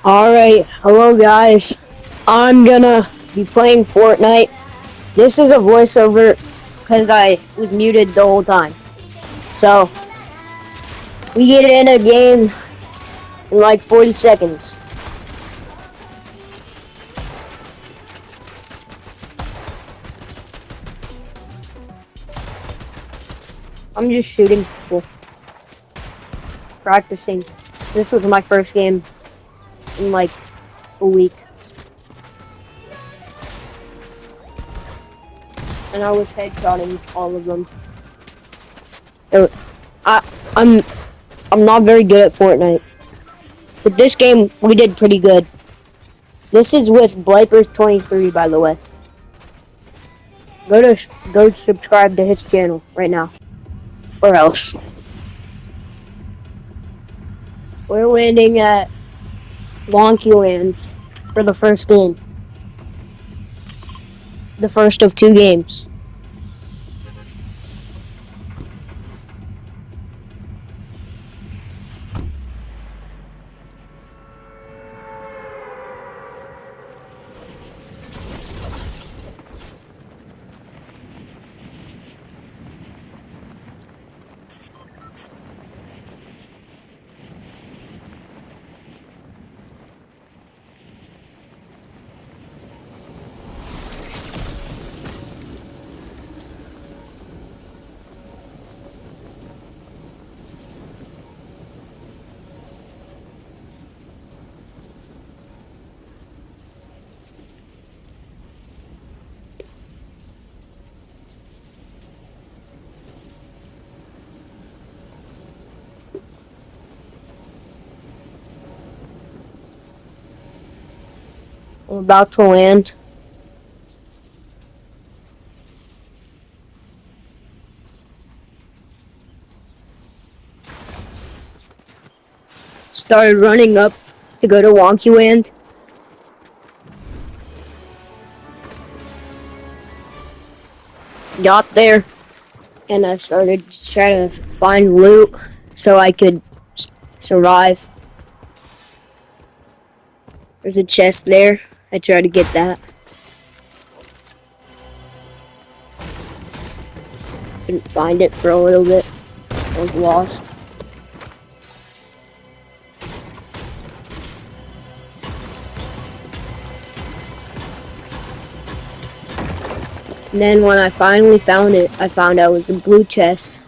Alright, hello guys. I'm gonna be playing Fortnite. This is a voiceover because I was muted the whole time. So, we get in a game in like 40 seconds. I'm just shooting people. Practicing. This was my first game in like a week. And I was headshotting all of them. So, I, I'm I'm not very good at Fortnite. But this game, we did pretty good. This is with blipers23, by the way. Go subscribe to his channel right now. Or else. We're landing at Wonky Land for the first game. The first of 2 games. I'm about to land. Started running up to go to Wonky Land. Got there. And I started to try to find loot so I could survive. There's a chest there. I tried to get that. Couldn't find it for a little bit. I was lost. And then when I finally found it, I found out it was a blue chest.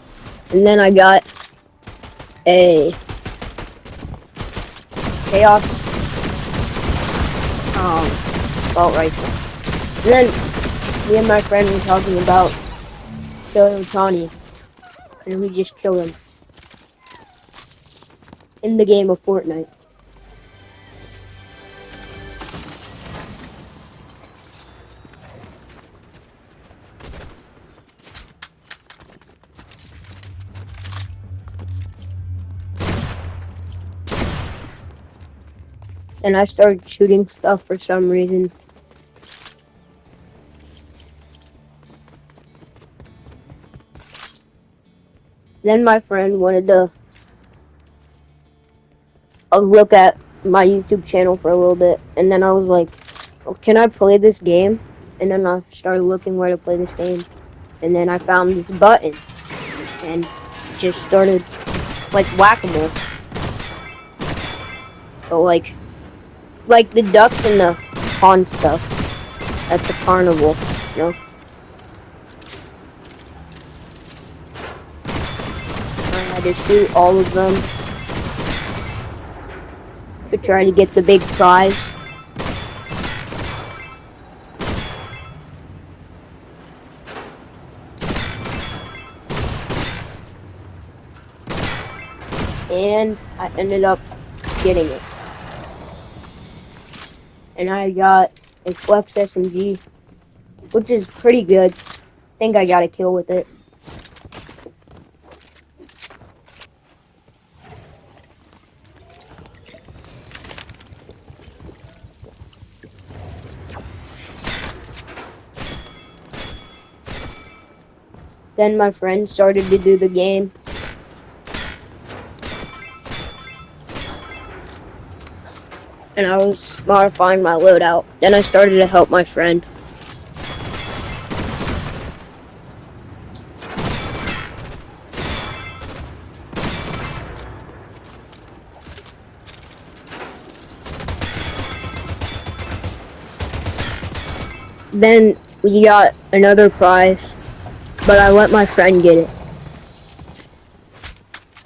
And then I got a chaos assault rifle. And then me and my friend were talking about killing Tawny. And we just killed him. In the game of Fortnite. And I started shooting stuff for some reason. Then my friend wanted to look at my YouTube channel for a little bit. And then I was like, oh, can I play this game? And then I started looking where to play this game. And then I found this button. And just started like whack-a-mole. So like the ducks and the pond stuff at the carnival, you know? I had to shoot all of them to try to get the big prize. And I ended up getting it. And I got a Flex SMG, which is pretty good. I think I got a kill with it. Then my friend started to do the game. and I was modifying my loadout. Then I started to help my friend. Then we got another prize, but I let my friend get it.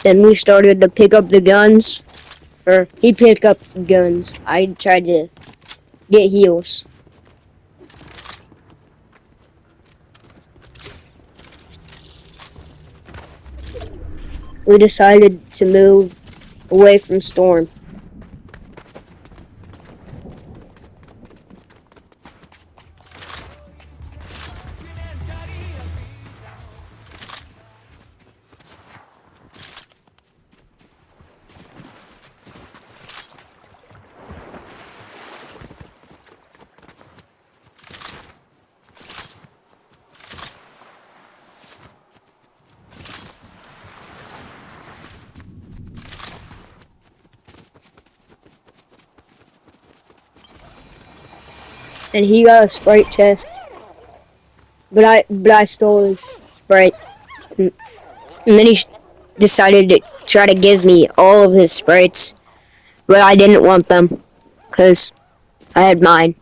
Then we started to pick up the guns, or he picked up the guns. I tried to get heals. We decided to move away from Storm. And he got a Sprite chest, but I stole his Sprite. And then he decided to try to give me all of his Sprites, but I didn't want them because I had mine.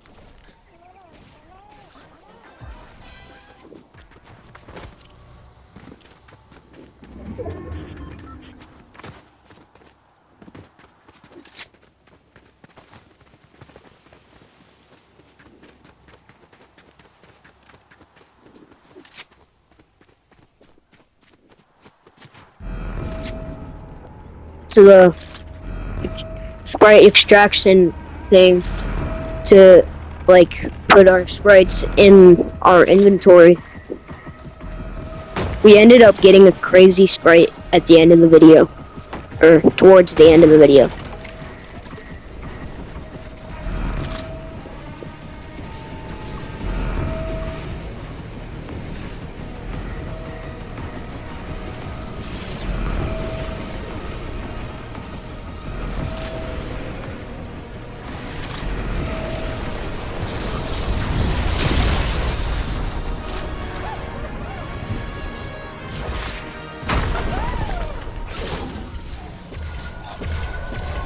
To the Sprite extraction thing to like put our Sprites in our inventory. We ended up getting a crazy Sprite at the end of the video, or towards the end of the video.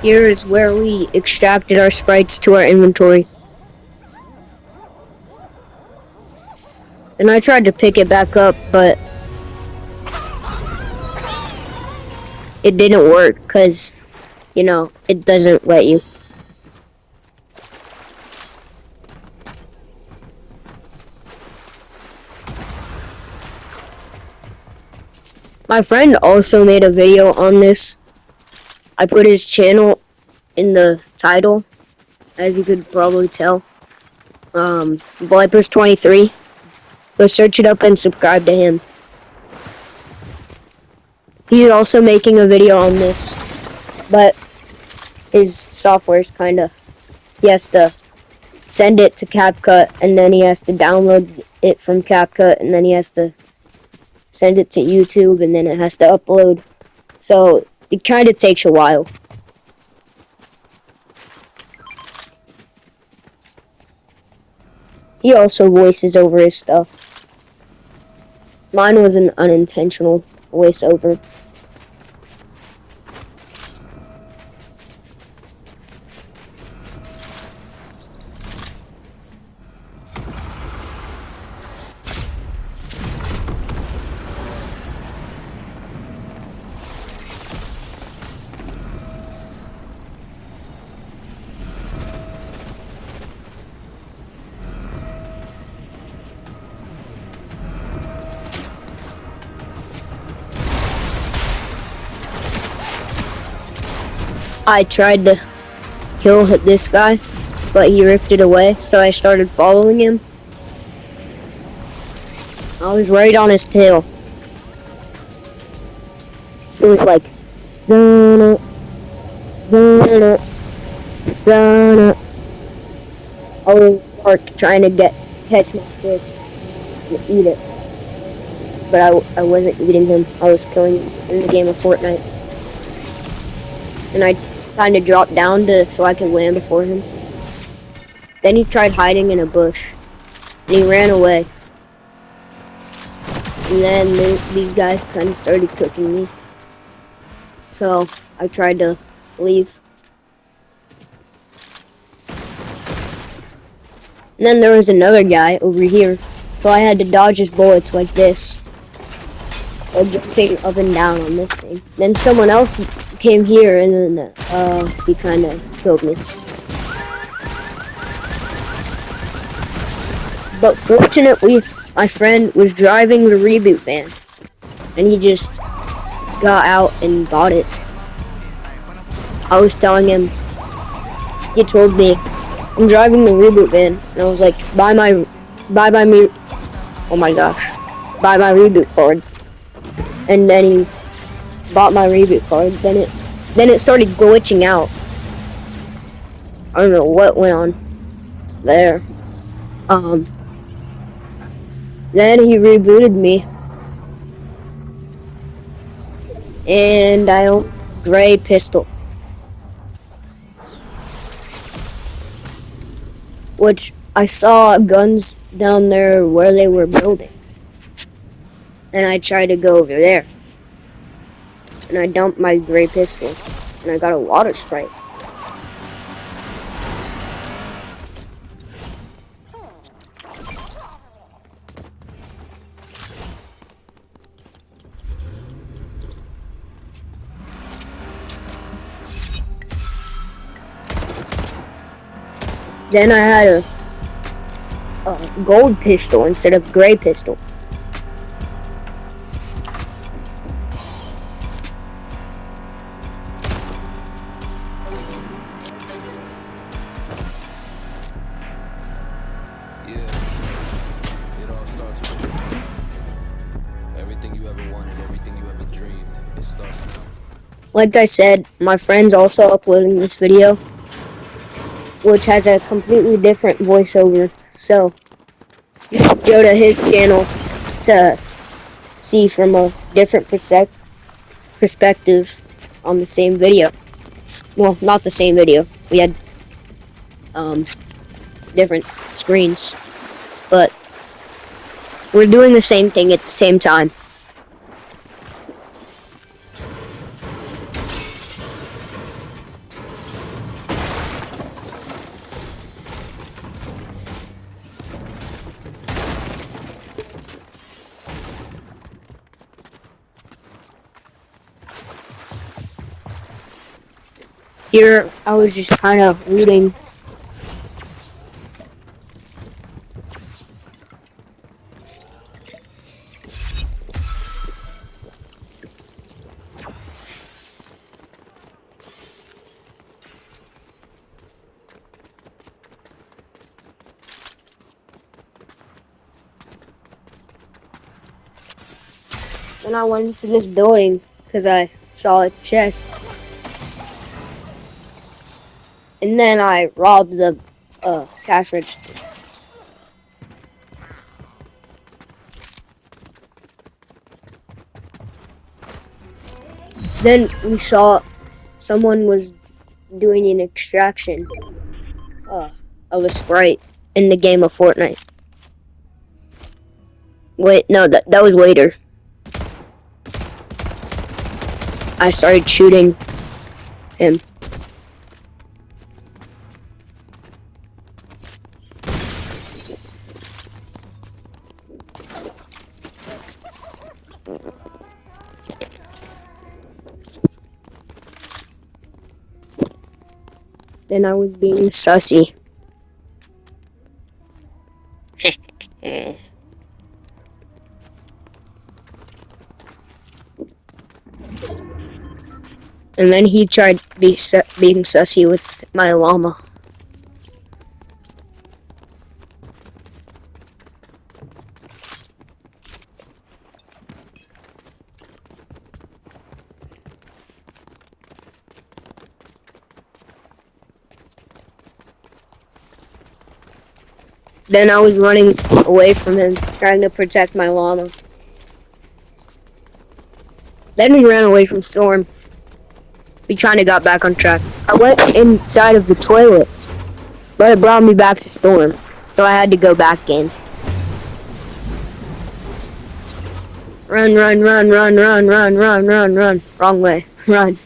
Here is where we extracted our Sprites to our inventory. And I tried to pick it back up, but it didn't work because, you know, it doesn't let you. My friend also made a video on this. I put his channel in the title, as you could probably tell. blipers23. Go search it up and subscribe to him. He's also making a video on this, but his software's kinda, he has to send it to CapCut, and then he has to download it from CapCut, and then he has to send it to YouTube, and then it has to upload. So it kind of takes a while. He also voices over his stuff. Mine was an unintentional voiceover. I tried to kill this guy, but he rifted away, so I started following him. I was right on his tail. It was like, I was trying to catch my fish and eat it, but I wasn't eating him. I was killing him in the game of Fortnite. And I kind of dropped down so I could land before him. Then he tried hiding in a bush, and he ran away. And then these guys kind of started cooking me. So I tried to leave. And then there was another guy over here. So I had to dodge his bullets like this. Or jumping up and down on this thing. Then someone else came here and then he kind of killed me. But fortunately, my friend was driving the reboot van. And he just got out and bought it. I was telling him, he told me, I'm driving the reboot van. And I was like, buy my reboot card. And then he bought my reboot card. Then it started glitching out. I don't know what went on there. Then he rebooted me. And I own gray pistol. Which I saw guns down there where they were building. And I tried to go over there. And I dumped my gray pistol. And I got a water sprite. Then I had a gold pistol instead of gray pistol. It all starts with you. Everything you ever wanted, everything you ever dreamed, it starts now. Like I said, my friend's also uploading this video, which has a completely different voiceover. So, go to his channel to see from a different perspective on the same video. Well, not the same video. We had different screens, but we're doing the same thing at the same time. Here, I was just kind of looting. Then I went into this building because I saw a chest. And then I robbed the cash register. Then we saw someone was doing an extraction of a sprite in the game of Fortnite. Wait, no, that was later. I started shooting him. Then I was being sussy. And then he tried being sussy with my llama. Then I was running away from him, trying to protect my llama. Then we ran away from Storm. We kind of got back on track. I went inside of the toilet, but it brought me back to Storm, so I had to go back in. Run, run, run, run, run, run, run, run, run. Wrong way. Run.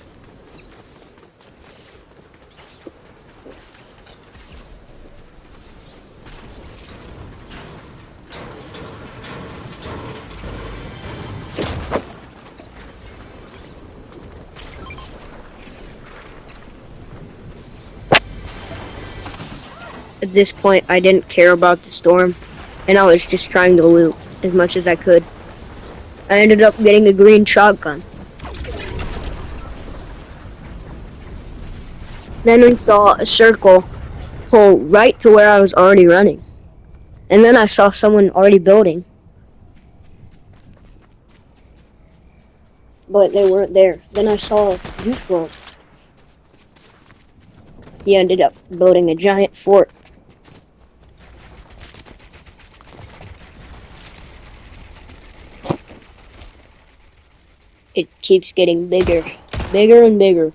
At this point, I didn't care about the storm, and I was just trying to loot as much as I could. I ended up getting a green shotgun. Then I saw a circle pull right to where I was already running. And then I saw someone already building. But they weren't there. Then I saw Juice WRLD. He ended up building a giant fort. It keeps getting bigger. Bigger and bigger.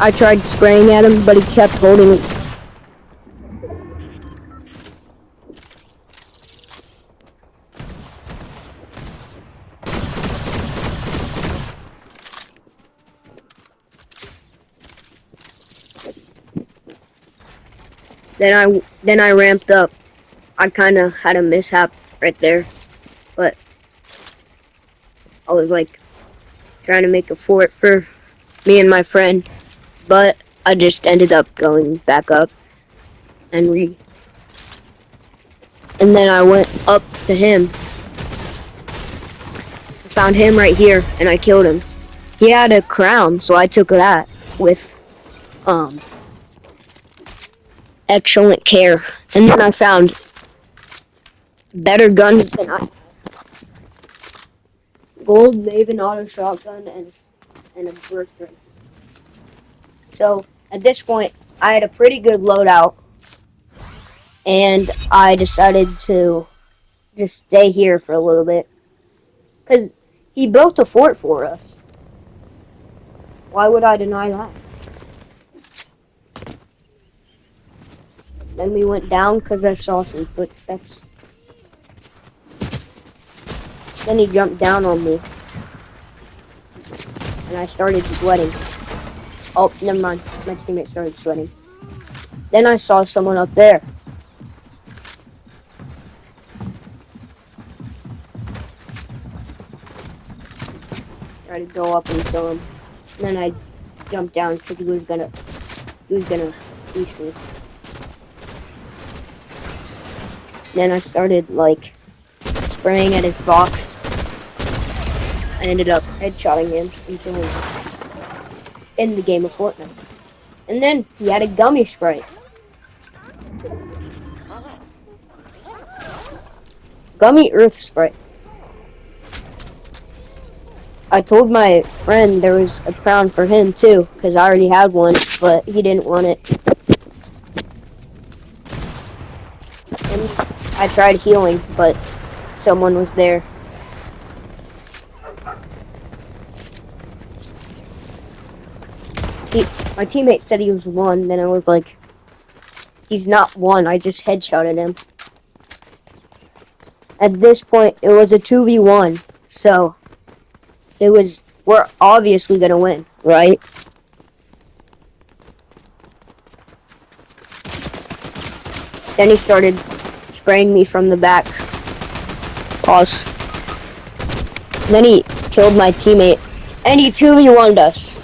I tried spraying at him, but he kept holding it. Then I ramped up. I kind of had a mishap right there, but I was like trying to make a fort for me and my friend, but I just ended up going back up and then I went up to him. I found him right here and I killed him. He had a crown, so I took that with excellent care. And then I found better guns than I have. Gold Maven auto shotgun and a burst ring. So at this point, I had a pretty good loadout, and I decided to just stay here for a little bit because he built a fort for us. Why would I deny that? Then we went down because I saw some footsteps. Then he jumped down on me. And I started sweating. Oh, never mind. My teammate started sweating. Then I saw someone up there. Tried to go up and kill him. And then I jumped down because he was gonna beast me. Then I started like spraying at his box. I ended up headshotting him and killing him in the game of Fortnite. And then he had a gummy spray. Gummy earth spray. I told my friend there was a crown for him too, because I already had one, but he didn't want it. And I tried healing, but someone was there. My teammate said he was one, then I was like, he's not one, I just headshotted him. At this point, it was a 2v1, so we're obviously gonna win, right? Then he started spraying me from the back. Pause. Then he killed my teammate, and he 2v1'd us.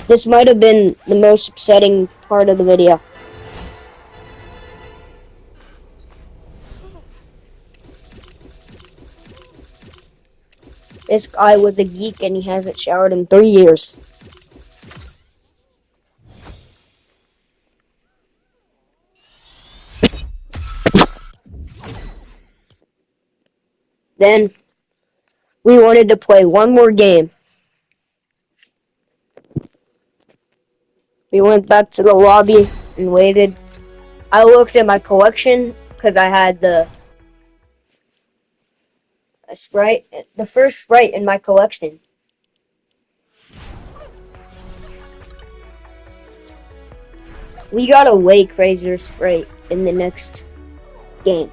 This might have been the most upsetting part of the video. This guy was a geek and he hasn't showered in 3 years. Then we wanted to play one more game. We went back to the lobby and waited. I looked at my collection because I had A Sprite, the first Sprite in my collection. We got a way crazier Sprite in the next game.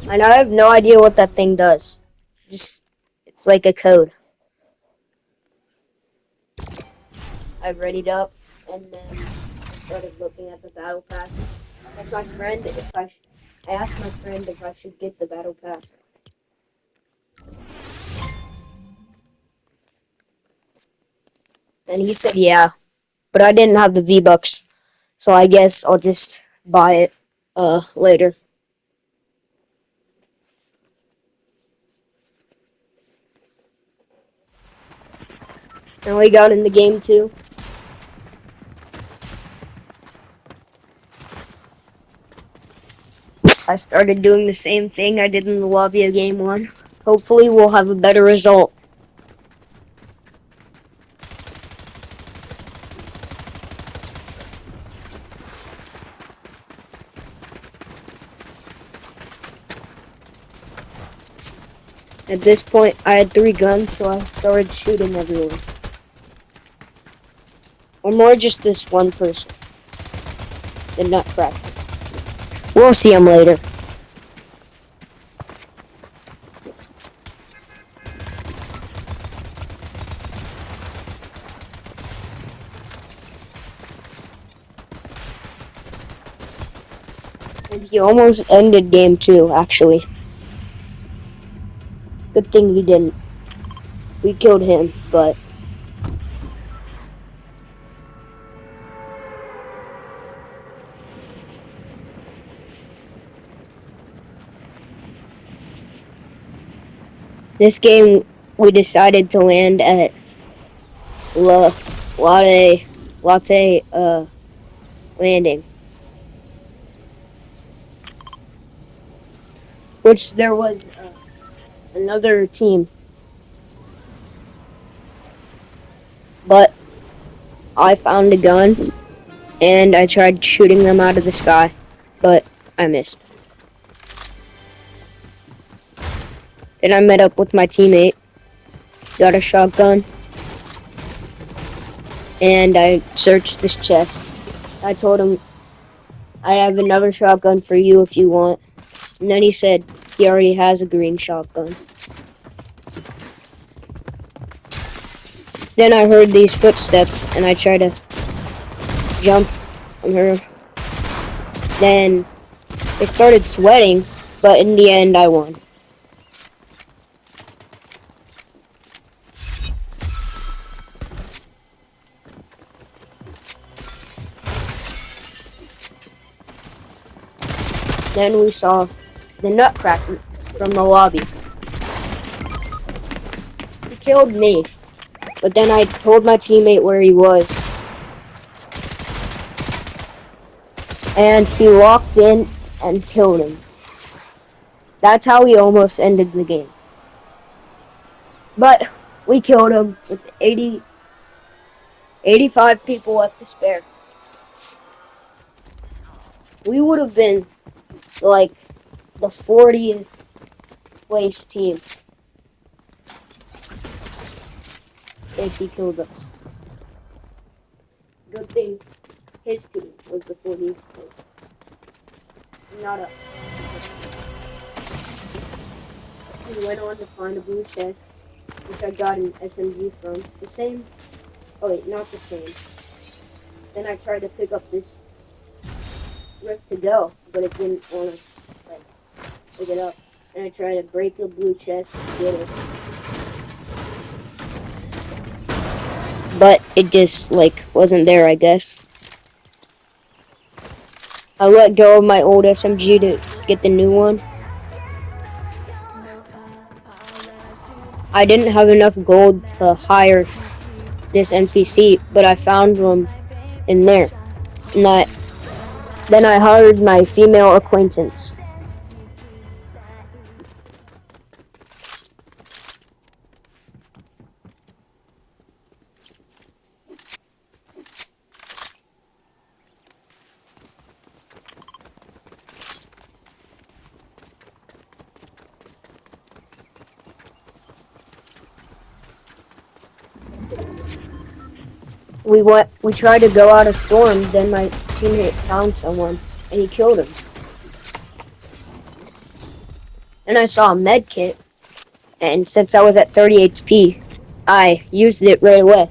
And I have no idea what that thing does. Just, it's like a code. I readied up, and then I started looking at the battle pass. Asked my friend if I asked my friend if I should get the battle pass. And he said yeah, but I didn't have the V-Bucks, so I guess I'll just buy it later. And we got in the game too. I started doing the same thing I did in the lobby of game 1. Hopefully we'll have a better result. At this point, I had 3 guns, so I started shooting everyone. Or more just this one person. The nutcracker. We'll see him later. And he almost ended game 2, actually. Good thing he didn't. We killed him, but... This game, we decided to land at Latte Landing. Which there was another team. But I found a gun, and I tried shooting them out of the sky, but I missed. Then I met up with my teammate, got a shotgun, and I searched this chest. I told him, I have another shotgun for you if you want. And then he said he already has a green shotgun. Then I heard these footsteps, and I tried to jump on her. Then it started sweating, but in the end I won. Then we saw the nutcracker from the lobby. He killed me, but then I told my teammate where he was. And he walked in and killed him. That's how we almost ended the game. But we killed him with 85 people left to spare. We would have been like the 40th place team if he killed us. Good thing his team was the 40th place. Not us. We went on to find a blue chest, which I got an SMG from. The same. Oh wait, not the same. Then I tried to pick up this Rift to go, but it didn't want to like pick it up. And I tried to break the blue chest to get it, but it just like wasn't there, I guess. I let go of my old SMG to get the new one. I didn't have enough gold to hire this NPC, but I found one in there. And then I hired my female acquaintance. we tried to go out a storm, then my teammate found someone and he killed him. And I saw a med kit, and since I was at 30 HP, I used it right away.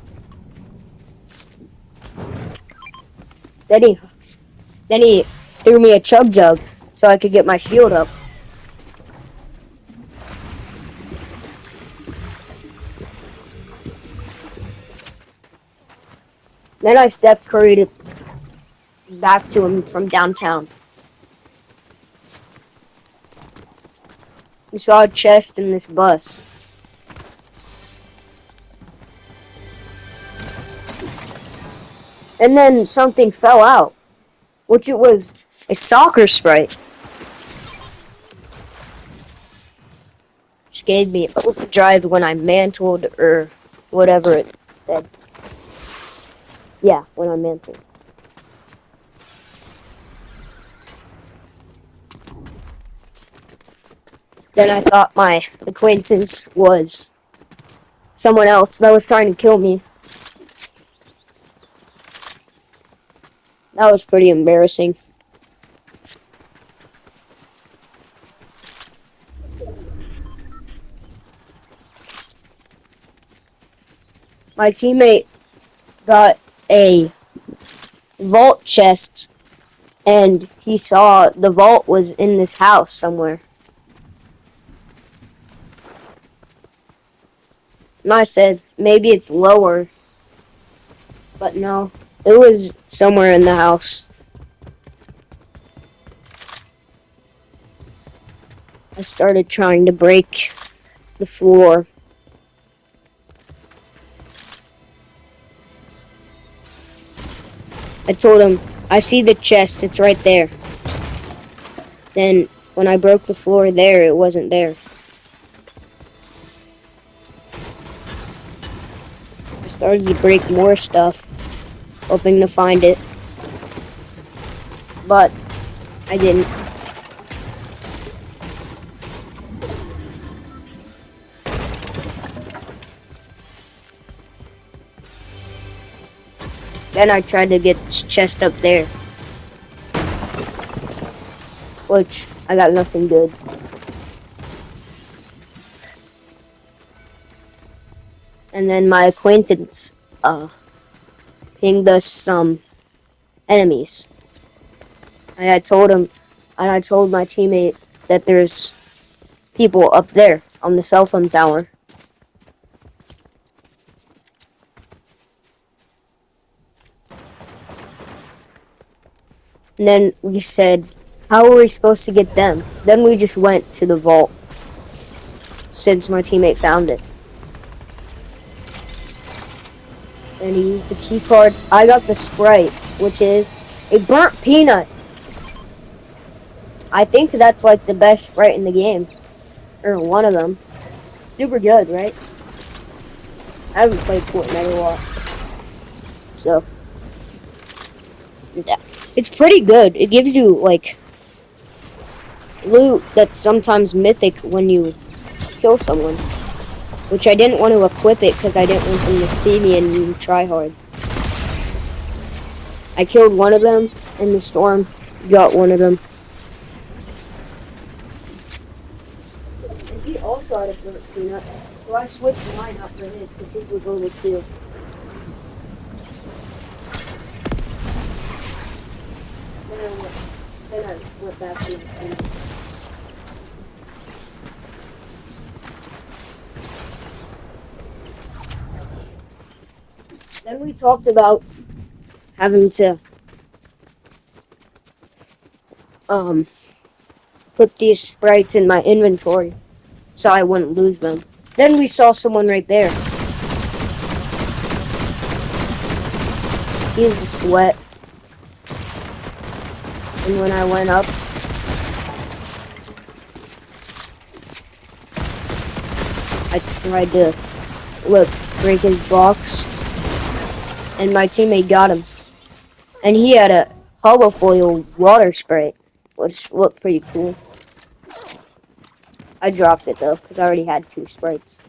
Then he threw me a chug jug so I could get my shield up. Then I Steph Curry'd it back to him from downtown. We saw a chest in this bus. And then something fell out, which it was a soccer sprite. Which gave me overdrive when I mantled, or whatever it said. Yeah, when I mantled. Then I thought my acquaintance was someone else that was trying to kill me. That was pretty embarrassing. My teammate got a vault chest, and he saw the vault was in this house somewhere. And I said, maybe it's lower. But no, it was somewhere in the house. I started trying to break the floor. I told him, I see the chest, it's right there. Then, when I broke the floor there, it wasn't there. I started to break more stuff, hoping to find it. But, I didn't. Then I tried to get this chest up there, which I got nothing good. And then my acquaintance pinged us some enemies. And I told my teammate that there's people up there on the cell phone tower. And then we said, how are we supposed to get them? Then we just went to the vault, since my teammate found it. And he used the key card. I got the Sprite, which is a burnt peanut. I think that's like the best Sprite in the game. Or one of them. Super good, right? I haven't played Fortnite a lot. So, yeah. It's pretty good. It gives you, like, loot that's sometimes mythic when you kill someone. Which I didn't want to equip it because I didn't want them to see me and try hard. I killed one of them in the storm. Got one of them. And he also had a burnt peanut. So I switched mine out for his because his was level 2. Then I went back to my peanut. Then we talked about having to put these sprites in my inventory so I wouldn't lose them. Then we saw someone right there. He was a sweat. And when I went up, I tried to break his box. And my teammate got him. And he had a hollow foil water spray, which looked pretty cool. I dropped it though, because I already had 2 sprites.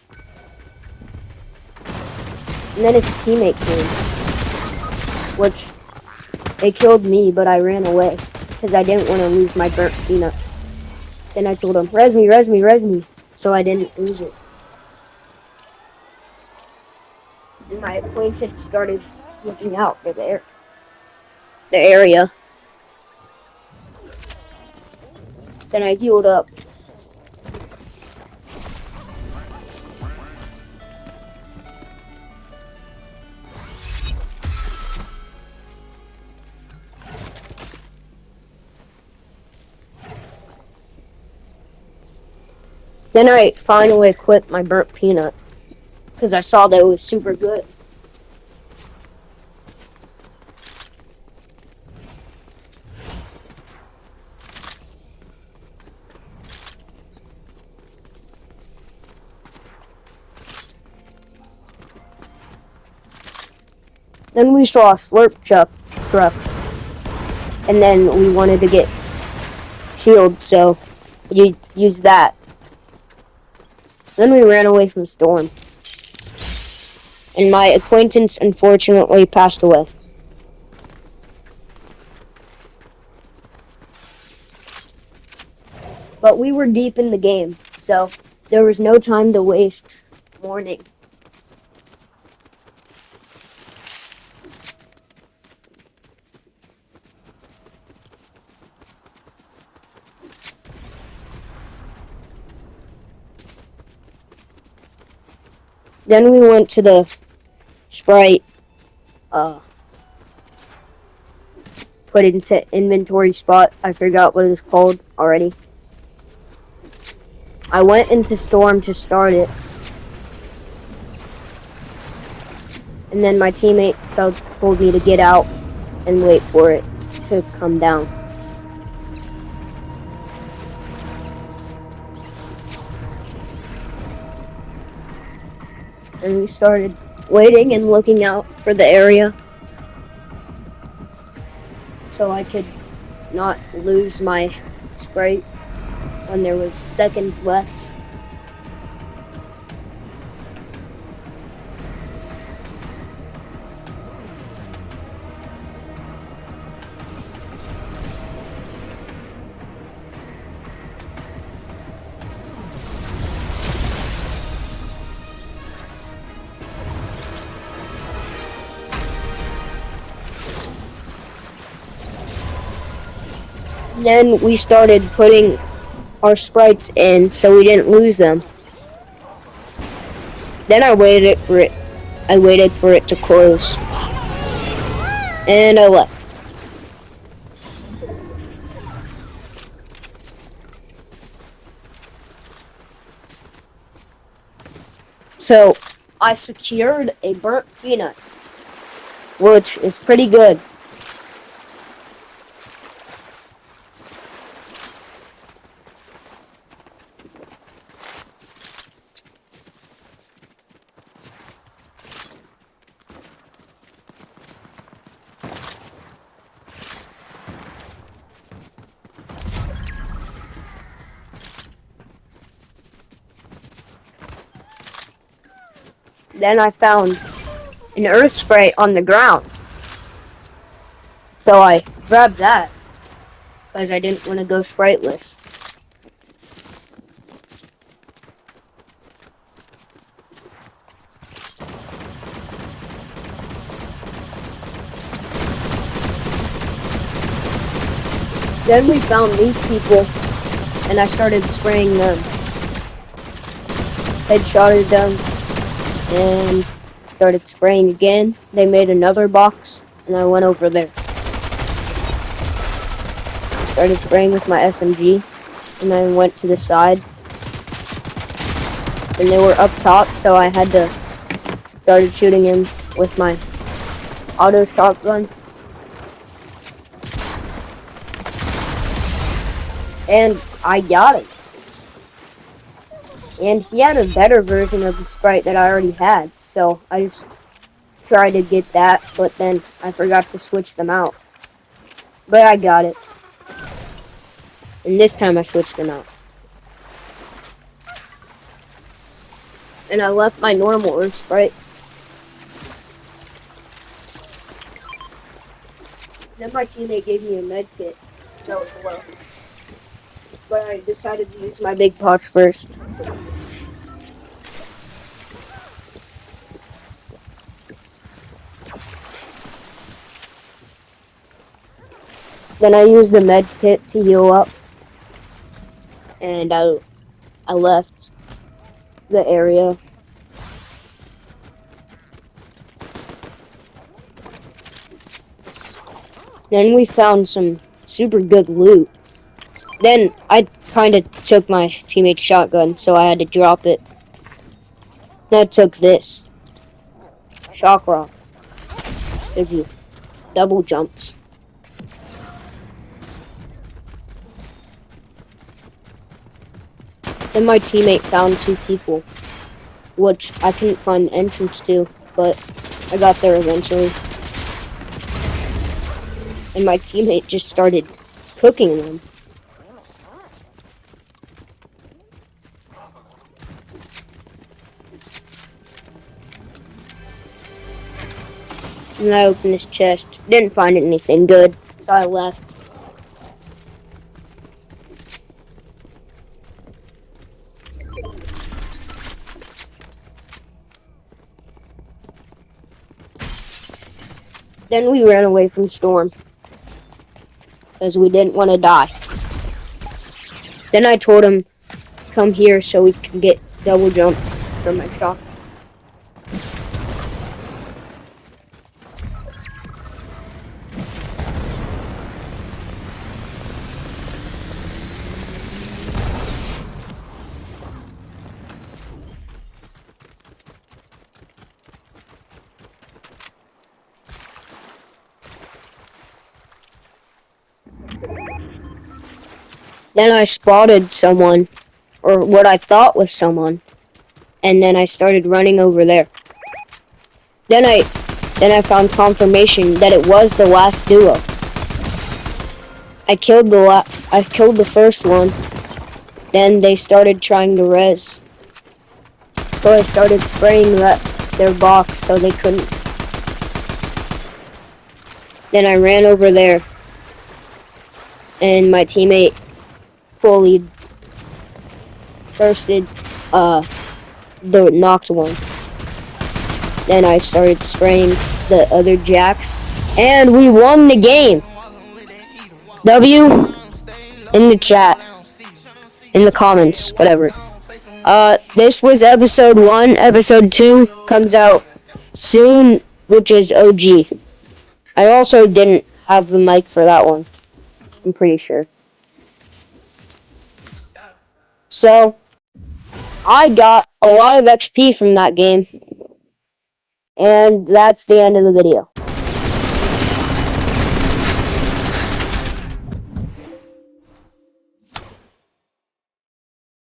And then his teammate came. which they killed me, but I ran away because I didn't want to lose my burnt peanut. Then I told them, res me, res me, res me, so I didn't lose it. And my acquaintance started looking out for the area. Then I healed up. Then I finally equipped my burnt peanut because I saw that it was super good. Then we saw a slurp truck, and then we wanted to get shields, so you used that. Then we ran away from Storm, and my acquaintance unfortunately passed away. But we were deep in the game, so there was no time to waste mourning. Then we went to the Sprite, put it into inventory spot. I forgot what it was called already. I went into Storm to start it. And then my teammate told me to get out and wait for it to come down. And we started waiting and looking out for the area so I could not lose my Sprite when there was seconds left. Then we started putting our Sprites in so we didn't lose them. Then I waited for it to close. And I left. So I secured a burnt peanut, which is pretty good. Then I found an earth spray on the ground. So I grabbed that because I didn't want to go spriteless. Then we found these people and I started spraying them. Headshotted them and started spraying again. They made another box and I went over there. Started spraying with my SMG and I went to the side. And they were up top, so I had to started shooting him with my auto shotgun. And I got him. And he had a better version of the Sprite that I already had. So I just tried to get that, but then I forgot to switch them out. But I got it. And this time I switched them out. And I left my normal Earth Sprite. Then my teammate gave me a med kit. That was low. But I decided to use my big pots first. Then I used the med kit to heal up. And I left the area. Then we found some super good loot. Then I kind of took my teammate's shotgun, so I had to drop it. Then I took this. Shock rock. Gives you double jumps. Then my teammate found 2 people, which I couldn't find the entrance to, but I got there eventually. And my teammate just started cooking them. And I opened his chest. Didn't find anything good, so I left. Then we ran away from Storm, because we didn't want to die. Then I told him, come here so we can get double jump from my shot. Then I spotted someone, or what I thought was someone, and then I started running over there. Then I found confirmation that it was the last duo. I killed the first one. Then they started trying to res. So I started spraying their box so they couldn't. Then I ran over there, and my teammate fully bursted the knocked one. Then I started spraying the other jacks, and we won the game. W in the chat, in the comments, whatever. This was episode 1. Episode 2 comes out soon, which is OG. I also didn't have the mic for that one, I'm pretty sure. So, I got a lot of XP from that game. And that's the end of the video.